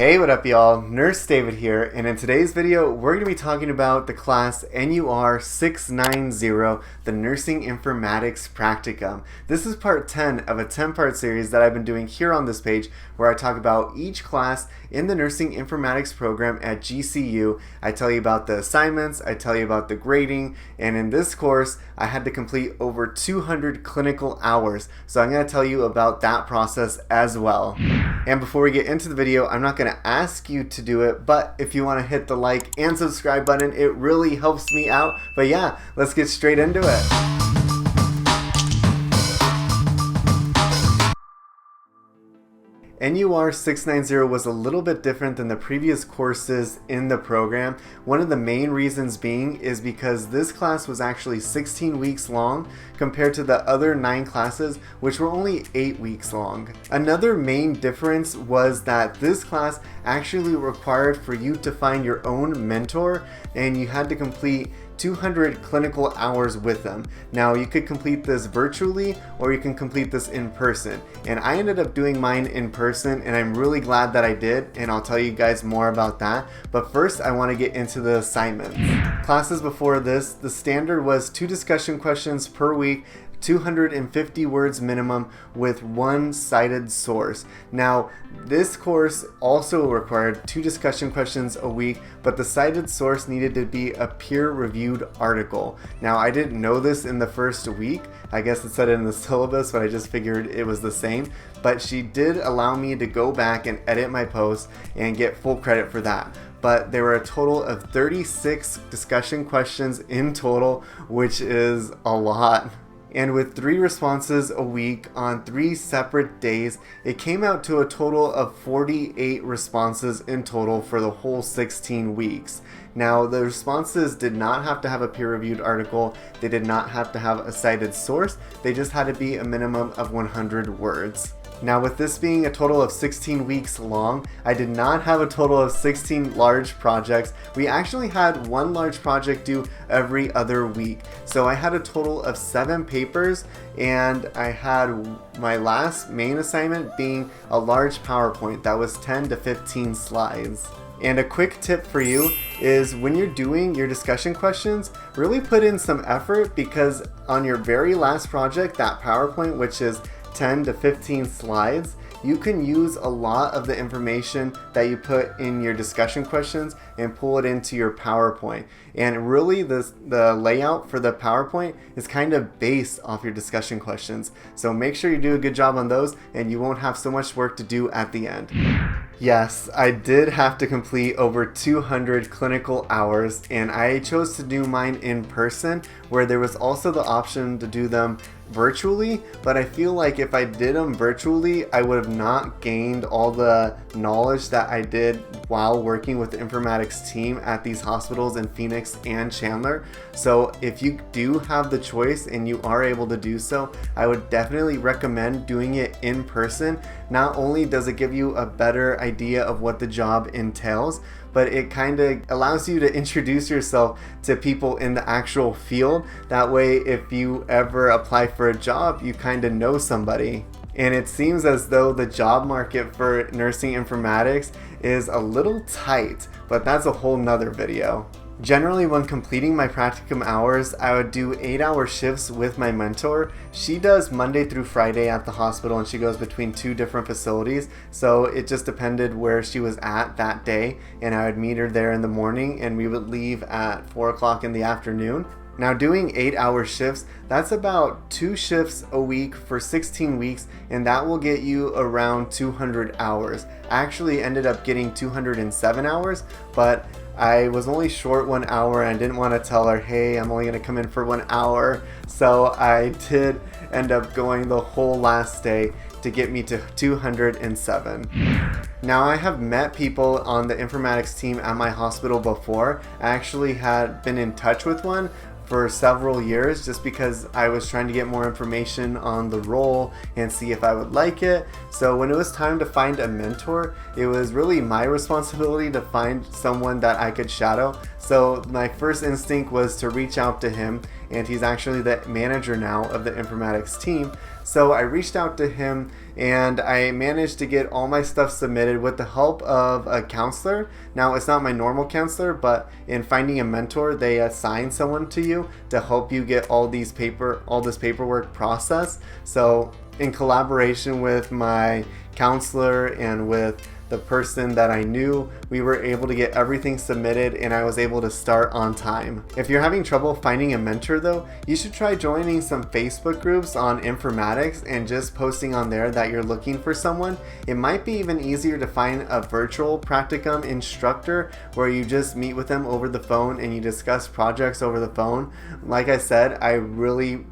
Hey, what up y'all? Nurse David here, and in today's video we're going to be talking about the class NUR 690, the Nursing Informatics Practicum. This is part 10 of a 10-part series that I've been doing here on this page where I talk about each class in the Nursing Informatics program at GCU. I tell you about the assignments, I tell you about the grading, and in this course I had to complete over 200 clinical hours, so I'm going to tell you about that process as well. And before we get into the video, I'm not going to ask you to do it, but if you want to hit the like and subscribe button, it really helps me out. But yeah, let's get straight into it. NUR 690 was a little bit different than the previous courses in the program. One of the main reasons being is because this class was actually 16 weeks long compared to the other 9 classes, which were only 8 weeks long. Another main difference was that this class actually required for you to find your own mentor, and you had to complete 200 clinical hours with them. Now you could complete this virtually or you can complete this in person, and I ended up doing mine in person, and I'm really glad that I did, and I'll tell you guys more about that. But first I want to get into the assignments. Classes before this, the standard was 2 discussion questions per week, 250 words minimum with 1 cited source. Now this course also required 2 discussion questions a week, but the cited source needed to be a peer-reviewed article. Now I didn't know this in the first week. I guess it said it in the syllabus, but I just figured it was the same. But she did allow me to go back and edit my post and get full credit for that. But there were a total of 36 discussion questions in total, which is a lot. And with 3 responses a week on 3 separate days, it came out to a total of 48 responses in total for the whole 16 weeks. Now, the responses did not have to have a peer-reviewed article, they did not have to have a cited source, they just had to be a minimum of 100 words. Now, with this being a total of 16 weeks long, I did not have a total of 16 large projects. We actually had 1 large project due every other week. So I had a total of 7 papers, and I had my last main assignment being a large PowerPoint that was 10 to 15 slides. And a quick tip for you is when you're doing your discussion questions, really put in some effort, because on your very last project, that PowerPoint, which is 10 to 15 slides, you can use a lot of the information that you put in your discussion questions and pull it into your PowerPoint. And really the layout for the PowerPoint is kind of based off your discussion questions. So make sure you do a good job on those, and you won't have so much work to do at the end. Yes, I did have to complete over 200 clinical hours, and I chose to do mine in person, where there was also the option to do them virtually, but I feel like if I did them virtually, I would have not gained all the knowledge that I did while working with the informatics team at these hospitals in Phoenix and Chandler. So if you do have the choice and you are able to do so, I would definitely recommend doing it in person. Not only does it give you a better idea of what the job entails, but it kind of allows you to introduce yourself to people in the actual field. That way, if you ever apply for a job, you kind of know somebody. And it seems as though the job market for nursing informatics is a little tight, but that's a whole nother video. Generally, when completing my practicum hours, I would do 8-hour shifts with my mentor. She does Monday through Friday at the hospital, and she goes between 2 different facilities, so it just depended where she was at that day, and I would meet her there in the morning, and we would leave at 4 o'clock in the afternoon. Now, doing 8-hour shifts, that's about 2 shifts a week for 16 weeks, and that will get you around 200 hours. I actually ended up getting 207 hours, but I was only short 1 hour, and I didn't want to tell her, hey, I'm only going to come in for 1 hour. So I did end up going the whole last day to get me to 207. Now, I have met people on the informatics team at my hospital before. I actually had been in touch with one for several years just because I was trying to get more information on the role and see if I would like it. So when it was time to find a mentor, it was really my responsibility to find someone that I could shadow. So my first instinct was to reach out to him, and he's actually the manager now of the informatics team. So I reached out to him and I managed to get all my stuff submitted with the help of a counselor. Now, it's not my normal counselor, but in finding a mentor, they assign someone to you to help you get all this paperwork processed. So in collaboration with my counselor and with the person that I knew, we were able to get everything submitted and I was able to start on time. If you're having trouble finding a mentor though, you should try joining some Facebook groups on informatics and just posting on there that you're looking for someone. It might be even easier to find a virtual practicum instructor where you just meet with them over the phone and you discuss projects over the phone. Like I said, I really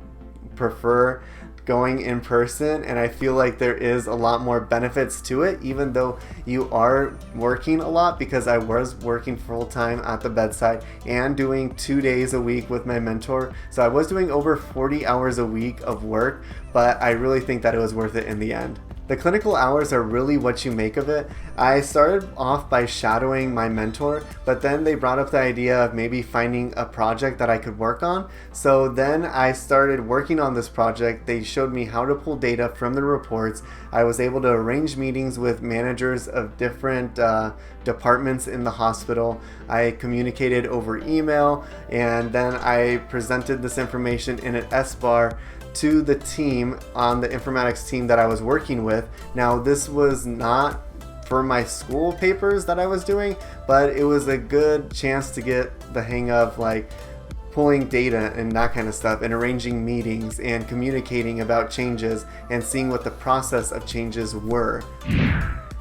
prefer going in person, and I feel like there is a lot more benefits to it, even though you are working a lot, because I was working full-time at the bedside and doing 2 days a week with my mentor. So I was doing over 40 hours a week of work, but I really think that it was worth it in the end. The clinical hours are really what you make of it. I started off by shadowing my mentor, but then they brought up the idea of maybe finding a project that I could work on. So then I started working on this project. They showed me how to pull data from the reports. I was able to arrange meetings with managers of different departments in the hospital. I communicated over email, and then I presented this information in an SBAR to the team on the informatics team that I was working with. Now, this was not for my school papers that I was doing, but it was a good chance to get the hang of like pulling data and that kind of stuff, and arranging meetings and communicating about changes and seeing what the process of changes were.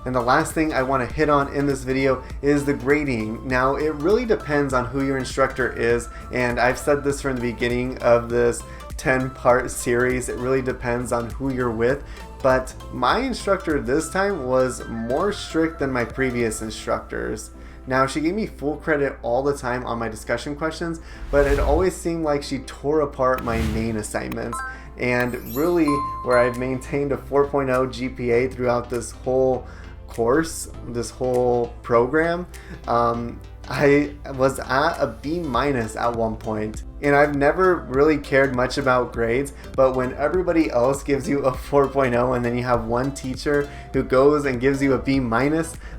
And the last thing I want to hit on in this video is the grading. Now, it really depends on who your instructor is, and I've said this from the beginning of this 10-part series. It really depends on who you're with, but my instructor this time was more strict than my previous instructors. Now, she gave me full credit all the time on my discussion questions, but it always seemed like she tore apart my main assignments. And really, where I've maintained a 4.0 GPA throughout this whole course, this whole program, I was at a B- at one point. And I've never really cared much about grades, but when everybody else gives you a 4.0 and then you have one teacher who goes and gives you a B-,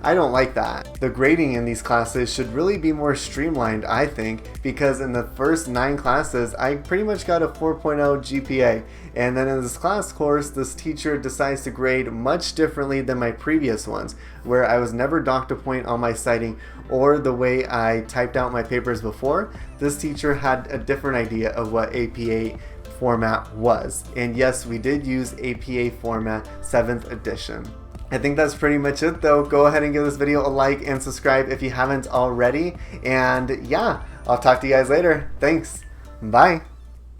I don't like that. The grading in these classes should really be more streamlined, I think, because in the first 9 classes, I pretty much got a 4.0 GPA. And then in this class course, this teacher decides to grade much differently than my previous ones, where I was never docked a point on my citing or the way I typed out my papers before. This teacher had a different idea of what APA format was. And yes, we did use APA format 7th edition. I think that's pretty much it though. Go ahead and give this video a like and subscribe if you haven't already. And yeah, I'll talk to you guys later. Thanks. Bye.